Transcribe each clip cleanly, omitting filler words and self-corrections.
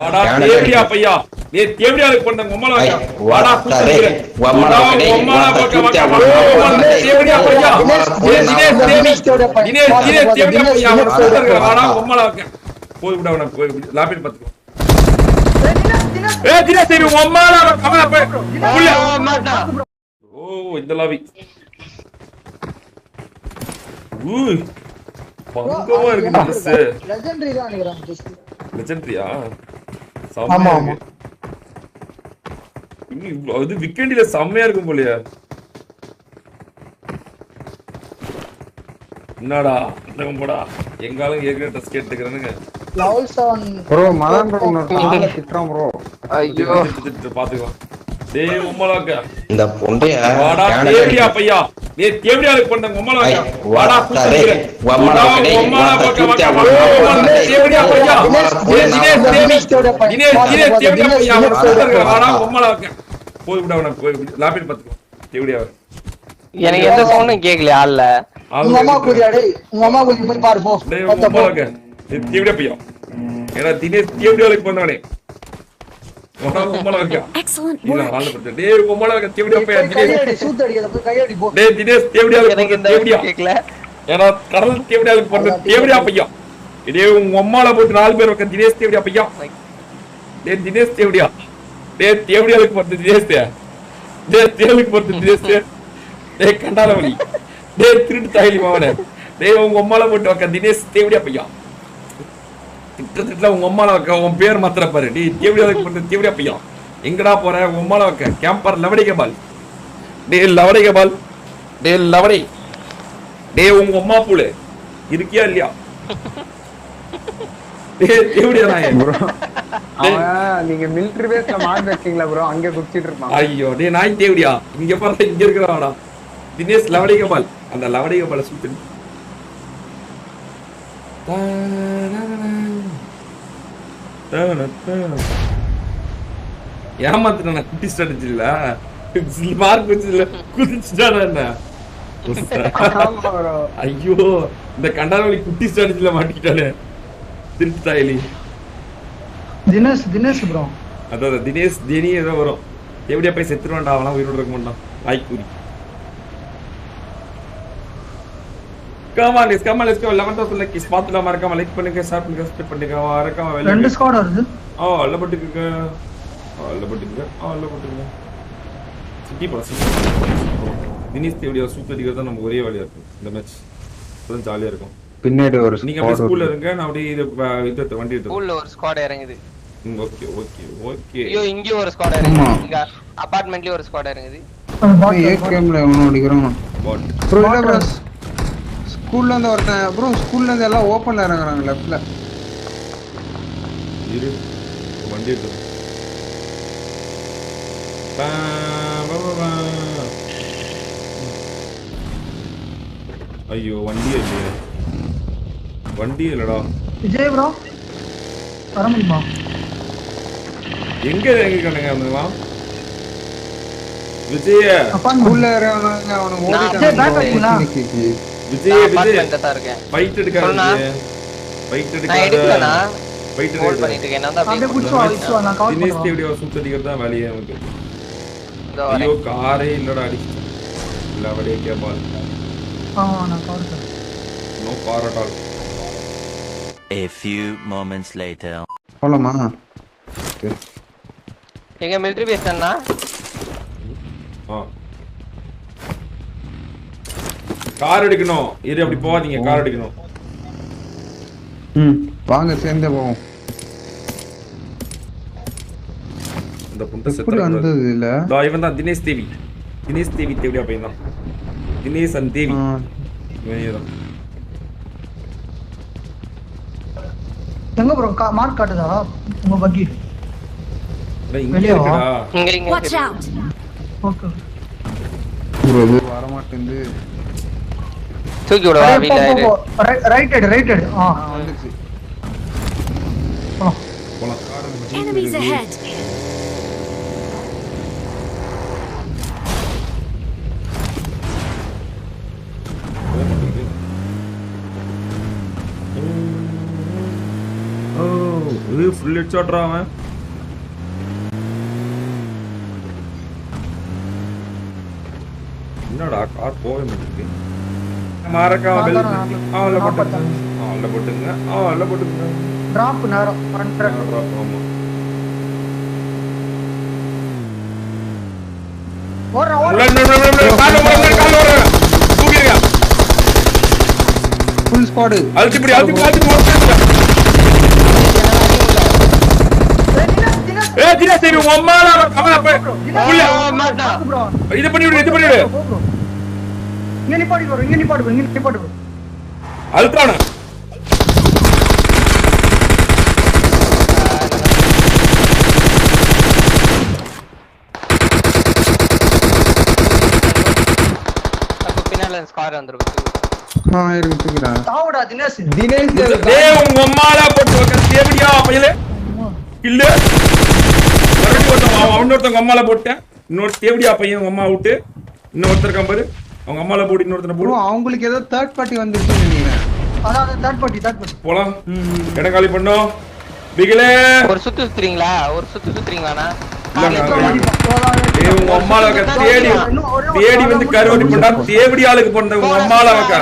வாடா தேவடியா பையா நீ தேவடியாளுக்கு பண்ண உம்மல வாடா குத்துறே உம்மல தேவடியா பையா தினேஷ் தேவடியா பையா வாடா உம்மல போய் விட அவன போய் லாபிட் பாத்துக்கோ தினேஷ் தேவி உம்மல கமல போய் ஓ இந்த லாபி பங்கமா இருக்கு ட்ரெஸ் லெஜெண்டரி தான் நினைக்கிறேன் லெஜெண்டரியா ஆமா ஆமா அது வீக்கெண்ட்ல செம்மையா இருக்கும் போலயே என்னடா அந்தகம் போடா எங்காலும் ஏற்கனவே ட்ரெஸ் கேட்டுக்கறேனுங்க லெவல் 7 ப்ரோ மதன் ப்ரோ நான் திட்றோம் ப்ரோ ஐயோ பாத்துக்கோ டேய் உம்மலாக்க இந்த பொண்டைய வாடா தேவடியா பையா நீ தேவடியாளுக்கு பண்ண உம்மலாக்க வாடா குத்துறே உம்மலாக்க தேவடியா பையா தினேஷ் தேவடியா பையா வாடா உம்மலாக்க போய் விட அவன போய் லாபிட் பாத்துக்கோ தேவடியா எனக்கு எந்த சவுண்டும் கேக்கல ஆல்ல உங்க அம்மா கூடியா டேய் உங்க அம்மா கூடி போய் பாரு போ டேய் உம்மலாக்க தேவடியா பையா ஏனா தினேஷ் தேவடியாளுக்கு பண்ணானே Excellent இல்ல work. ஆளு பத்த டேய் உம்மலாக்க தேவடியா பையா கையடி சூத்தடியத போய் கையடி போ டேய் தினேஷ் தேவடியாளுக்கு எனக்கு இந்த தேவடியா கேக்கல ஏனா கடல் தேவடியாளுக்கு பண்ண தேவடியா பையா டேய் உங்க அம்மால போட்டு நாலு பேர் உட்கார்ந்து தினேஷ் தேவடியா பையா டேய் தினேஷ் தேவடியா டேய் தேவடியாளுக்கு பண்ண தினேஷ் டேய் தேவடியாளுக்கு பண்ண தினேஷ் டேய் கண்டாலவலி டேய் திருட்டு தாயிலி மாவனே டேய் உங்க அம்மால போட்டு உட்கார்ந்து தினேஷ் தேவடியா பையா திட்டத்துல உங்க அம்மால வைக்க உன் பேர் மாத்திர பாரு டேய் தேவடியாளுக்கு பண்ண தேவடியா பையா எங்கடா போற உங்க அம்மால வைக்க கேம்பர் லவடிக பால் டேய் லவடிக பால் டேய் லவடி டேய் உங்க அம்மா புள்ள இருக்கியா இல்லையா டேய் தேவடியா நாயே ப்ரோ நீங்க மிலிட்டரி பேஸ்ல மார்க் வெச்சீங்களா ப்ரோ அங்க குச்சிட்டு இருப்பான் ஐயோ டேய் நாய் தேவடியா இங்க பாரு இங்க இருக்கறாடா தினேஷ் லவடிக பால் அந்த லவடிக பால சுத்து ஏமாத்துன குட்டி ஸ்ட்ராட்டஜி இல்ல மார்க் வச்சதுல குதிச்சுட்டானா என்ன ஐயோ இந்த கண்டாரவழி குட்டி ஸ்ட்ராட்டஜில மாட்டிக்கிட்டானே திருட்டு தாயலி தினேஷ் ப்ரோ அதான் தினேஷ் தேனி ஏதோ வரும் எப்படியா போய் செத்துருவான்டா அவனா உயிரோட இருக்க மாட்டான் வாய்க்கூறி come on let's go 11th like ஸ்பாட்ல மறக்காம லைக் பண்ணுங்க ஷேர் பண்ணுங்க சப்ஸ்கிரைப் பண்ணுங்க மறக்காம ரெண்டு ஸ்குவாட் வருது அல்ல பட்டுக்குங்க சிட்டி போல தினேஷ் தேவடியா சூப்பர் அடிக்கிறது தான் நம்ம ஒரே வேலையா இருக்கும் இந்த மேட்ச் கொஞ்சம் ஜாலியா இருக்கும் பின்னாடி ஒரு நீங்க அப்படியே ஸ்கூல்ல இருங்க நான் அப்படியே இது வண்டி எடுத்து ஸ்கூல்ல ஒரு ஸ்குவாட் இறங்குது ஓகே ஓகே ஓகே ஐயோ இங்க ஒரு ஸ்குவாட் இறங்குது இங்க அபார்ட்மெண்ட்லயே ஒரு ஸ்குவாட் இறங்குது ஏகேம்ல எவனோ அடிக்குறான் பாட் ப்ரோ இல்ல ப்ரோ ஸ்கூல்ல இருந்து ஒருத்தன் ப்ரோ ஸ்கூல்ல இருந்து எல்லாம் ஓபன்ல இறங்குறாங்க லெஃப்ட்ல இரு வண்டி எடுத்து பா பா பா ஐயோ வண்டி இல்லடா விஜய் ப்ரோ வர முடியுமா எங்க இறங்கிட்டானுங்க அவனுவா விஜய் ஸ்கூல்ல இறங்குறாங்க அவன ஓடிட்டாங்க விஜய் அபார்ட்மெண்ட்ல தான் இருக்கேன் ஃபைட் எடுக்காத ஃபைட் நான் எடுக்கலனா ஃபைட் ஹோல்ட் பண்ணிட்டு இருக்கேன் நான் தான் அப்படியே குடிச்சு நான் கவர் தினேஷ் பண்றேன் தேவடியா சூப்பர் அடிக்கிறது தான் வேலையே நமக்கு இதோ ஐயோ வரேன் காரே இல்லடா அடி இல்ல அப்படியே கேபால் நான் கவர் பண்றேன் no car at all A few moments later. போலாமா எங்க மிலிட்டரி பேஸ் தானா கார் எடுக்கணும் இரு அப்படி போவாதீங்க கார் எடுக்கணும் வாங்க சேர்ந்தே போவோம் இந்த புண்ட எப்படி செத்து வந்தது இல்ல இவன் தான் தினேஷ் தேவி தேவடியா பையன் தான் தினேஷ் அண்ட் தேவி இவன் எங்க ப்ரோ மார்க் காட்டுதா உங்க பக்கி இங்க இருக்குடா இங்க Watch out. ஓகே ப்ரோ இது வர மாட்டேங்குது தூக்கி விடவா வீல இது ரைட் வந்துச்சு போலாம் Enemies ahead. இது ஃபுல் ஹெட்ஷாட்ரா அவன். என்னடா கார் போவே மாட்டேங்குது. மறக்காம பெல் அவள போட்டுங்க. டிராப் நேரம் 100. ஆமா. ஓடுற தூக்கிடுங்க. Full squad. அழுத்திப்படி. தினேஷ் தேவி உம்மால கமலா போய் இது பண்ணி விடு. இங்க நிப்பாடு bro. அழுத்தானே. பின்னால ஸ்கார் வந்துரும். இருக்குடா. தாவுடா தினேஷ். டேய் உங்க அம்மால போட்டு வைக்க தேவடியா பையலே. இல்ல. அவனொருத்தங்க அம்மால போட்டேன். இன்னொரு தேவடியா பையன் உங்க அம்மா விட்டு இன்னொருத்தர் கம்பரு அவங்க அம்மால போட்டு இன்னொருத்தர போடு. அவங்களுக்கு ஏதோ தேர்ட் பார்ட்டி வந்துருச்சு நினைக்கிறேன். அதான் தேர்ட் பார்ட்டி. போலாம். இடம் காலி பண்ணோம். பிகிலே ஒரு சுத்து சுத்துறீங்களாண்ணா? உங்க அம்மால தேடி வந்து கருவடி பண்ணா தேவடி ஆளுக்கு பண்ண உங்க அம்மால வைக்க.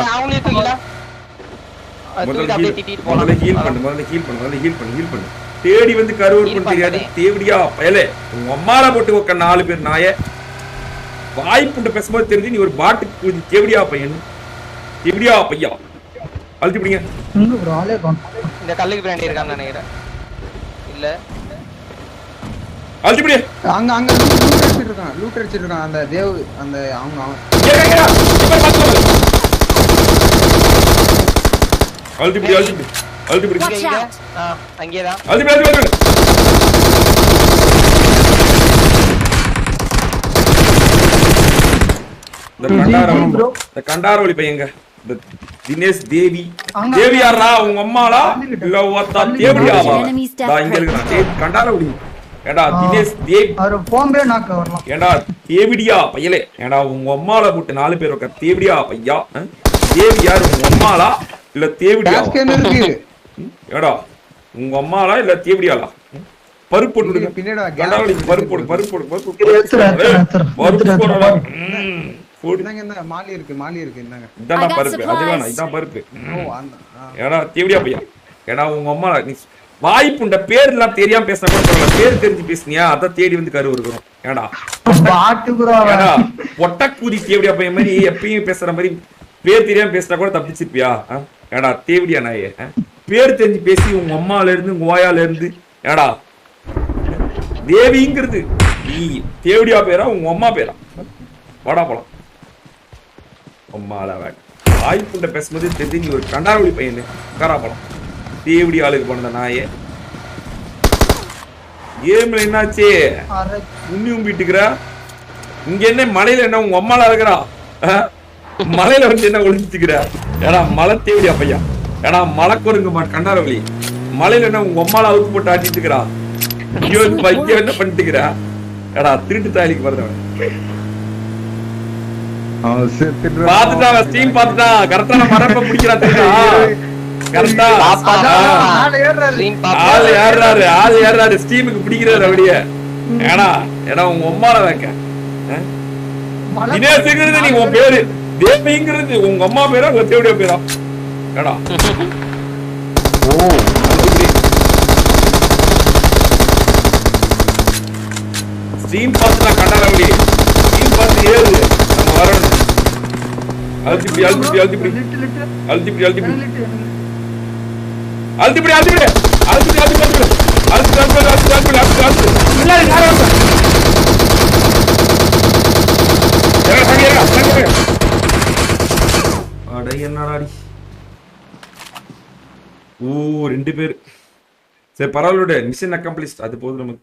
முதல்ல ஹீல் பண்ணு. தேடி வந்து கருவடி பண்ண தெரியாது தேவடியா பயலே. உங்க அம்மால போட்டு வைக்க 4 பேர் நாய. வாய்ப்புண்ட பேசும்போது தெரிஞ்சு நீ ஒரு பாட்டு தேவடியா பையன். தேவடியா பையா. அழுத்தி பிடிங்க. இந்த கல்லுக்கு பின்னாடி இருக்கான்னு நினைக்கிறேன். இல்ல அழுத்தி அங்க லூட் அடிச்சிருக்கான் அந்த தேவ் அந்த அவங்க அழுத்தி பிடி. அங்கேதான் இந்த கண்டாரவழி பையங்க தினேஷ் தேவி தேவியாரா உங்க அம்மாளா இல்ல ஒத்தா தேவடியாவா? இங்க இருக்கு கண்டாரவழி. ஏடா தினேஷ் தேவி போம்பே நாக்க வரலாம். ஏடா தேவடியா பையலே. ஏடா உங்க அம்மால போட்டு 4 பேர் உட்கார் தேவடியா பையா. தேவியார் உங்க அம்மாளா இல்ல தேவடியா? ஏடா உங்க அம்மாளா இல்ல தேவடியாளா? பருப்பு போட்டு பின்னாடி மாலி இருக்கு இந்தாங்க. இதான் பருப்பு. அது வேணாம். இதான் பருப்பு. ஏடா தேவடியா பையா. ஏடா உங்க அம்மா வாய்ப்புண்ட பேர் எல்லாம் தெரியாம பேசினா கூட பரவாயில்ல. பேர் தெரிஞ்சு பேசுனியா அதான் தேடி வந்து கரு இருக்கிறோம். ஏடா பொட்டக்கூதி தேவடியா பையன் மாதிரி எப்பயும் பேசுற மாதிரி பேர் தெரியாம பேசினா கூட தப்பிச்சிருப்பியா? ஏடா தேவடியா நாயே. பேர் தெரிஞ்சு பேசி உங்க அம்மால இருந்து உங்க ஓயால இருந்து ஏடா தேவிங்கிறது நீ தேவடியா பேரா உங்க அம்மா பேரா? வாடா போலாம். அம்மால வாய்ப்புண்ட பேசும்போது தெரிஞ்சு நீ ஒரு கண்டாரவழி பையனு உட்காரா போலாம். தேவடி ஆளுக்கு போனத நாயே. கேம்ல என்னாச்சு? உண்ணியும் வீட்டுக்குறா. இங்க என்ன மலையில என்ன உங்க அம்மால இருக்கிறா? மலையில வந்து என்ன ஒளிஞ்சுக்கிற? ஏடா மலை தேவடியா பையா. ஏடா மலை கொருங்க கண்டாரவழி. மலையில என்ன உங்க அம்மால அவுத்து போட்டு ஆட்டிட்டு இருக்கிறா? என்ன பண்ணிட்டு இருக்கிறா? ஏடா திருட்டு தாலிக்கு வருதவன் பாத்துட்டான். ஸ்டீம் பாத்துட்டான். கரெக்டான மரப்ப பிடிக்கிறான். கரெக்டா ஆள் ஏறாரு ஸ்டீமுக்கு பிடிக்கிறாரு அப்படியே. ஏடா உங்க அம்மால வைக்க தினேஷ்ங்கிறது நீ உன் பேரு தேவிங்கிறது உங்க அம்மா பேரா உங்க தேவடியா பேரா? ஏடா ஸ்டீம் பார்த்துலாம் கண்டால அப்படி ஸ்டீம் பார்த்து ஏறு நம்ம வரணும். அழுத்திப்படி என்னடாடி. ஓ 2 பேர். சரி பரவாயில்ல. Mission accomplished. அது போதும் நமக்கு.